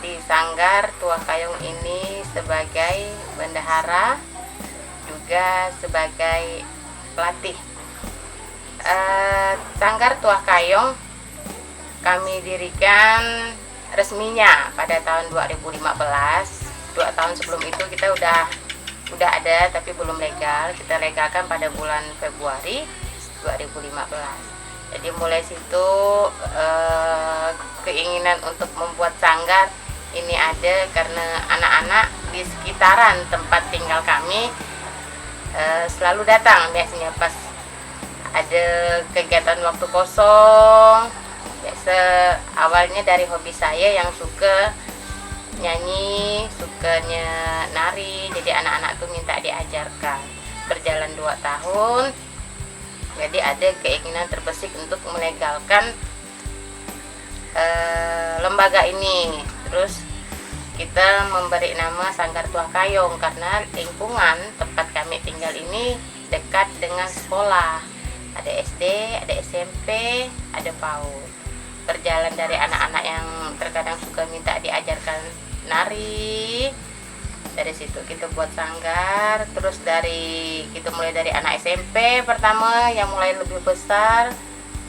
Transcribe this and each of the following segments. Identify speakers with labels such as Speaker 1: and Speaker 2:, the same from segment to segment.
Speaker 1: di Sanggar Tuah Kayong ini sebagai bendahara, juga sebagai pelatih. Sanggar Tuah Kayong kami dirikan resminya pada tahun 2015. 2 tahun sebelum itu kita udah ada tapi belum legal. Kita legalkan pada bulan Februari 2015. Jadi mulai situ keinginan untuk membuat sanggar ini ada karena anak-anak di sekitaran tempat tinggal kami selalu datang biasanya pas ada kegiatan waktu kosong. Biasa awalnya dari hobi saya yang suka nyanyi, sukanya nari, jadi anak-anak tuh minta diajarkan. Berjalan 2 tahun, jadi ada keinginan terbesit untuk melegalkan lembaga ini. Terus kita memberi nama Sanggar Tuah Kayong karena lingkungan tempat kami tinggal ini dekat dengan sekolah. Ada SD, ada SMP, ada PAUD. Berjalan dari anak-anak yang terkadang suka minta diajarkan nari, dari situ kita buat sanggar. Terus kita mulai dari anak SMP pertama yang mulai lebih besar.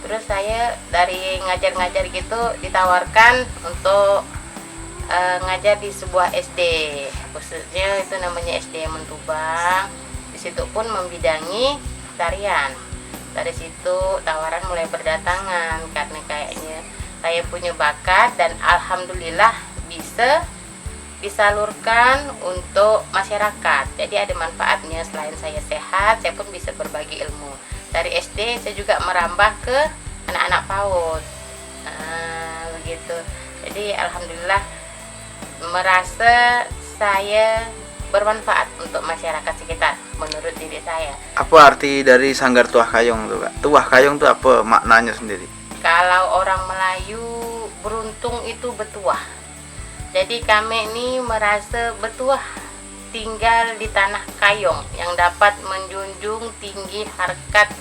Speaker 1: Terus saya dari ngajar-ngajar gitu ditawarkan untuk ngajar di sebuah SD, khususnya itu namanya SD Mentubang. Di situ pun membidangi tarian. Dari situ tawaran mulai berdatangan karena kayaknya saya punya bakat dan alhamdulillah bisa disalurkan untuk masyarakat. Jadi ada manfaatnya, selain saya sehat, saya pun bisa berbagi ilmu. Dari SD saya juga merambah ke anak-anak PAUD. Begitu. Jadi alhamdulillah merasa saya bermanfaat untuk masyarakat sekitar menurut diri saya.
Speaker 2: Apa arti dari Sanggar Tuah Kayong tuh, Kak? Tuah Kayong tuh apa maknanya sendiri?
Speaker 1: Kalau orang Melayu, beruntung itu betuah. Jadi kami ini merasa betuah tinggal di tanah Kayong yang dapat menjunjung tinggi harkat,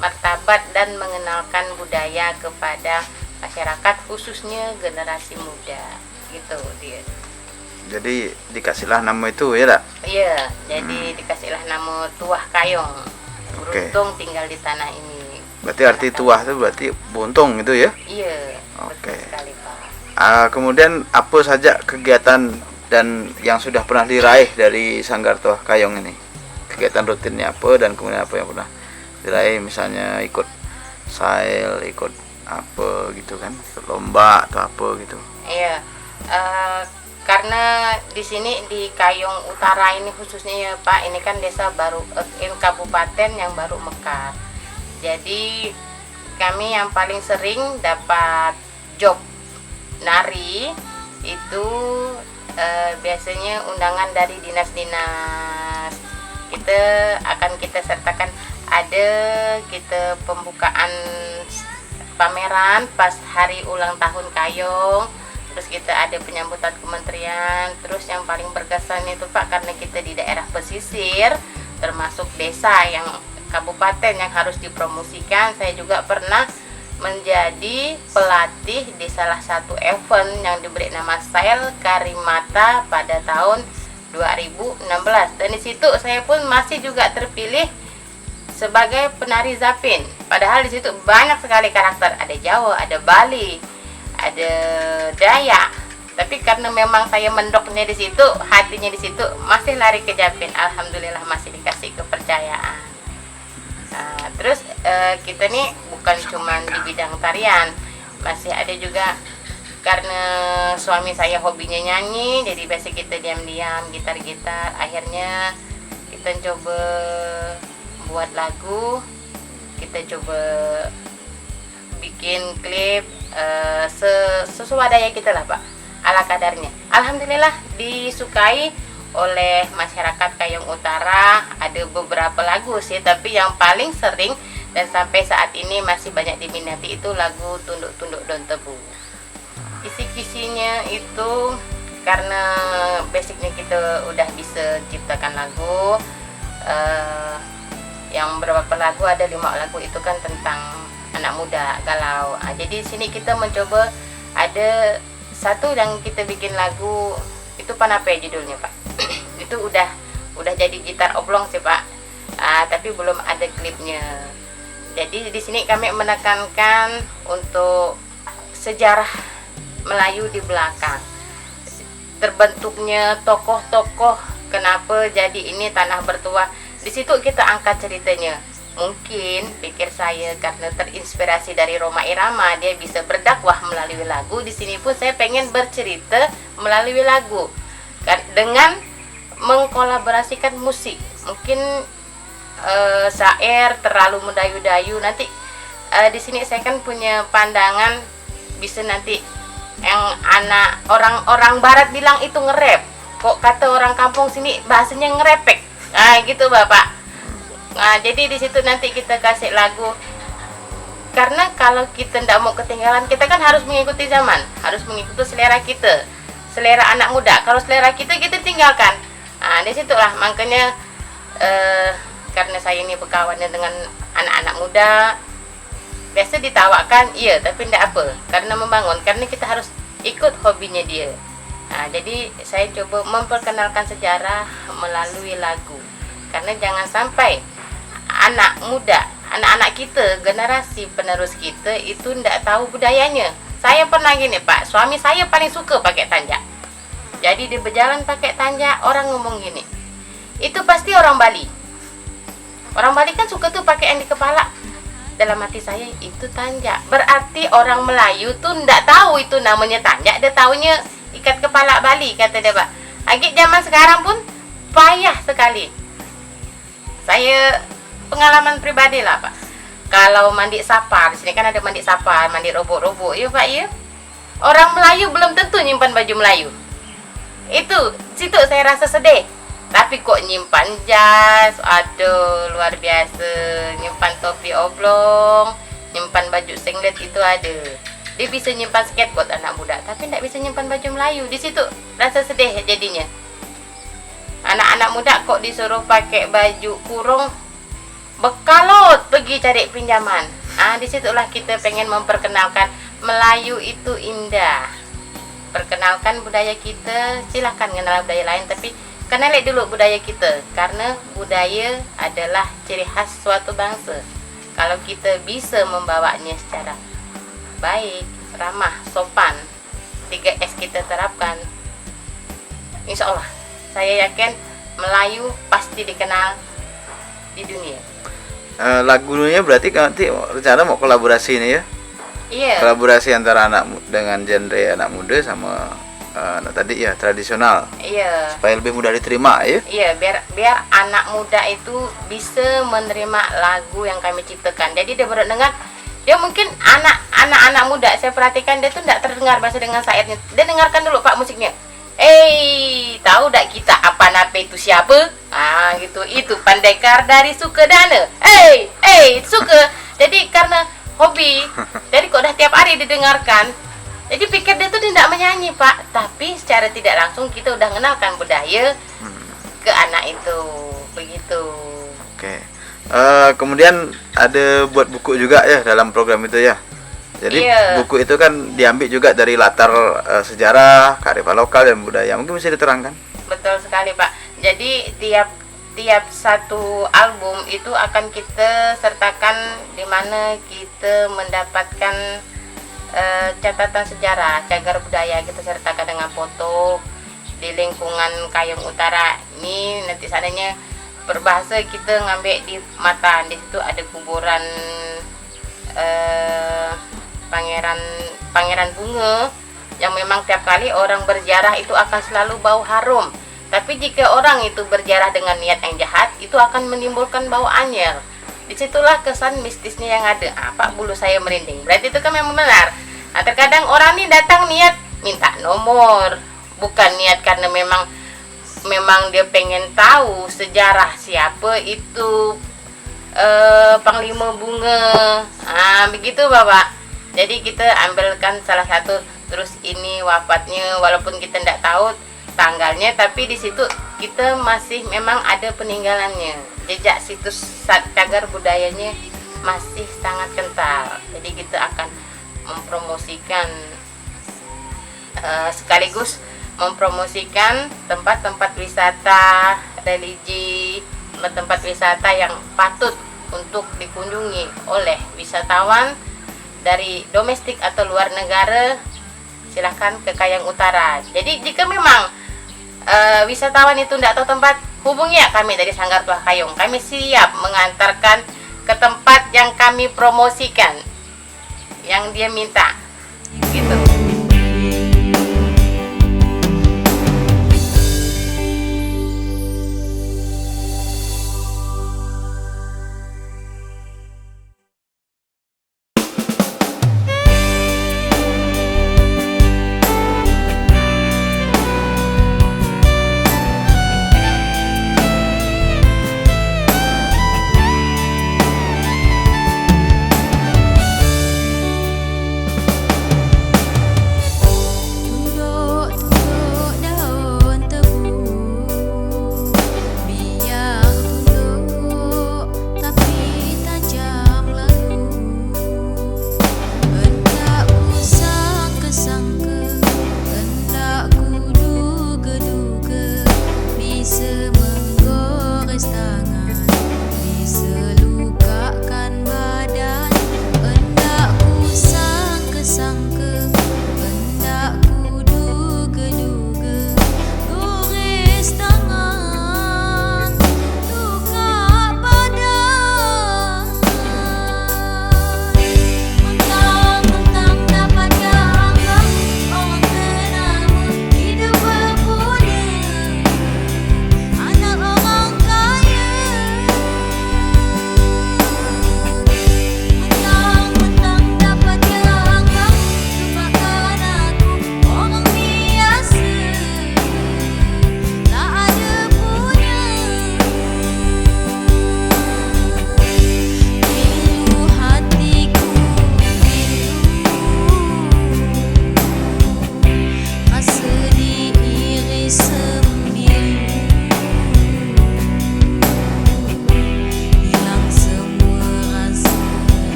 Speaker 1: martabat dan mengenalkan budaya kepada masyarakat, khususnya generasi muda. Gitu dia.
Speaker 2: Jadi dikasihlah nama itu ya, Tak?
Speaker 1: Iya, jadi dikasihlah nama Tuah Kayong. Beruntung tinggal di tanah ini.
Speaker 2: Berarti arti tuah itu berarti buntung itu ya?
Speaker 1: Iya,
Speaker 2: Oke.
Speaker 1: betul sekali Pak.
Speaker 2: Kemudian apa saja kegiatan dan yang sudah pernah diraih dari Sanggar Tuah Kayong ini? Kegiatan rutinnya apa dan kemudian apa yang pernah diraih, misalnya ikut sail, ikut apa gitu kan, ikut lomba atau apa gitu?
Speaker 1: Iya, karena di sini di Kayong Utara ini khususnya ya Pak, ini kan desa baru, kabupaten yang baru mekar. Jadi kami yang paling sering dapat job nari itu biasanya undangan dari dinas-dinas. Kita sertakan, ada kita pembukaan pameran pas hari ulang tahun Kayong. Terus kita ada penyambutan kementerian. Terus yang paling berkesan itu Pak, karena kita di daerah pesisir, termasuk desa yang kabupaten yang harus dipromosikan, saya juga pernah menjadi pelatih di salah satu event yang diberi nama Sail Karimata pada tahun 2016. Dan di situ saya pun masih juga terpilih sebagai penari zapin. Padahal di situ banyak sekali karakter, ada Jawa, ada Bali, ada Dayak. Tapi karena memang saya mendoknya di situ, hatinya di situ, masih lari ke zapin. Alhamdulillah masih dikasih kepercayaan. Terus kita nih bukan cuma di bidang tarian, masih ada juga karena suami saya hobinya nyanyi, jadi biasa kita diam-diam gitar-gitar. Akhirnya kita coba buat lagu, kita coba bikin klip sesuai daya kita lah Pak, ala kadarnya. Alhamdulillah disukai oleh masyarakat Kayong Utara. Ada beberapa lagu sih, tapi yang paling sering dan sampai saat ini masih banyak diminati itu lagu Tunduk-Tunduk Daun Tebu. Kisi-kisinya itu karena basicnya kita udah bisa ciptakan lagu. Yang beberapa lagu, ada 5 lagu itu kan tentang anak muda galau. Jadi sini kita mencoba ada satu yang kita bikin lagu itu apa ya judulnya Pak? Itu udah jadi gitar oblong sih Pak, tapi belum ada klipnya. Jadi di sini kami menekankan untuk sejarah Melayu di belakang, terbentuknya tokoh-tokoh, kenapa jadi ini tanah bertuah. Di situ kita angkat ceritanya. Mungkin pikir saya karena terinspirasi dari Rhoma Irama, dia bisa berdakwah melalui lagu. Di sini pun saya pengen bercerita melalui lagu dengan mengkolaborasikan musik. Mungkin syair terlalu mendayu-dayu. Nanti di sini saya kan punya pandangan bisa nanti yang anak orang barat bilang itu nge-rap. Kok kata orang kampung sini bahasanya ngerepek. Gitu Bapak. Jadi di situ nanti kita kasih lagu. Karena kalau kita tidak mau ketinggalan, kita kan harus mengikuti zaman, harus mengikuti selera kita, selera anak muda. Kalau selera kita tinggalkan. Di situlah makanya karena saya ini berkawan dengan anak-anak muda, biasa ditawakan, iya, tapi tidak apa, karena membangun, karena kita harus ikut hobinya dia. Jadi saya coba memperkenalkan sejarah melalui lagu, karena jangan sampai anak muda, anak-anak kita, generasi penerus kita itu tidak tahu budayanya. Saya pernah gini Pak, suami saya paling suka pakai tanjak. Jadi dia berjalan pakai tanjak, orang ngomong gini, itu pasti orang Bali. Orang Bali kan suka tuh pakai yang di kepala. Dalam hati saya itu tanjak. Berarti orang Melayu tuh ndak tahu itu namanya tanjak, dia taunya ikat kepala Bali, kata dia Pak. Lagi zaman sekarang pun payah sekali. Saya pengalaman pribadi lah Pak. Kalau mandi sapar, di sini kan ada mandi sapar, mandi robok-robok, ya Pak ya. Orang Melayu belum tentu nyimpan baju Melayu. Itu situ saya rasa sedih. Tapi kok nyimpan jas, aduh luar biasa. Nyimpan topi oblong, nyimpan baju singlet itu ada. Dia bisa nyimpan skateboard anak muda, tapi tidak bisa nyimpan baju Melayu. Di situ rasa sedih jadinya. Anak-anak muda kok disuruh pakai baju kurung, bekalot pergi cari pinjaman. Disitulah kita pengen memperkenalkan Melayu itu indah. Perkenalkan budaya kita, silahkan kenal budaya lain, tapi kenali dulu budaya kita, karena budaya adalah ciri khas suatu bangsa. Kalau kita bisa membawanya secara baik, ramah, sopan, 3S kita terapkan, insya Allah saya yakin Melayu pasti dikenal di dunia.
Speaker 2: Lagunya berarti nanti rencana mau kolaborasi nih ya?
Speaker 1: Iya.
Speaker 2: Kolaborasi antara dengan genre anak muda sama tadi ya tradisional.
Speaker 1: Iya.
Speaker 2: Supaya lebih mudah diterima ya.
Speaker 1: Iya, biar anak muda itu bisa menerima lagu yang kami ciptakan. Jadi dia baru dengar, dia mungkin anak-anak muda saya perhatikan dia tuh tidak terdengar bahasa dengan syairnya. Dia dengarkan dulu Pak musiknya. Tahu tak kita apa nape itu siapa? Gitu. Itu pendekar dari Sukadana. Suka. Jadi karena hobi, jadi kok udah tiap hari didengarkan. Jadi pikir dia tuh tidak menyanyi Pak, tapi secara tidak langsung kita udah mengenalkan budaya ke anak itu, begitu.
Speaker 2: Oke. Kemudian ada buat buku juga ya dalam program itu ya. Jadi buku itu kan diambil juga dari latar sejarah, kearifan lokal dan budaya. Mungkin bisa diterangkan?
Speaker 1: Betul sekali Pak. Jadi tiap satu album itu akan kita sertakan di mana kita mendapatkan catatan sejarah, cagar budaya, kita sertakan dengan foto di lingkungan Kayong Utara. Ini nanti sananya berbahasa kita ngambil di Matan. Di situ ada kuburan Pangeran Bunga yang memang tiap kali orang berziarah itu akan selalu bau harum. Tapi jika orang itu berziarah dengan niat yang jahat, itu akan menimbulkan bau anyel. Disitulah kesan mistisnya yang ada. Pak, bulu saya merinding. Berarti itu kan memang benar. Terkadang orang ini datang niat minta nomor, bukan niat karena memang dia pengen tahu sejarah siapa itu Panglima Bunga. Begitu Bapak. Jadi kita ambilkan salah satu, terus ini wafatnya, walaupun kita tidak tahu tanggalnya, tapi di situ kita masih memang ada peninggalannya, jejak situs cagar budayanya masih sangat kental. Jadi kita akan mempromosikan sekaligus mempromosikan tempat-tempat wisata religi, tempat wisata yang patut untuk dikunjungi oleh wisatawan dari domestik atau luar negara. Silahkan ke Kayong Utara. Jadi jika memang wisatawan itu tidak tahu tempat, hubungi ya kami dari Sanggar Tuah Kayong. Kami siap mengantarkan ke tempat yang kami promosikan, yang dia minta gitu.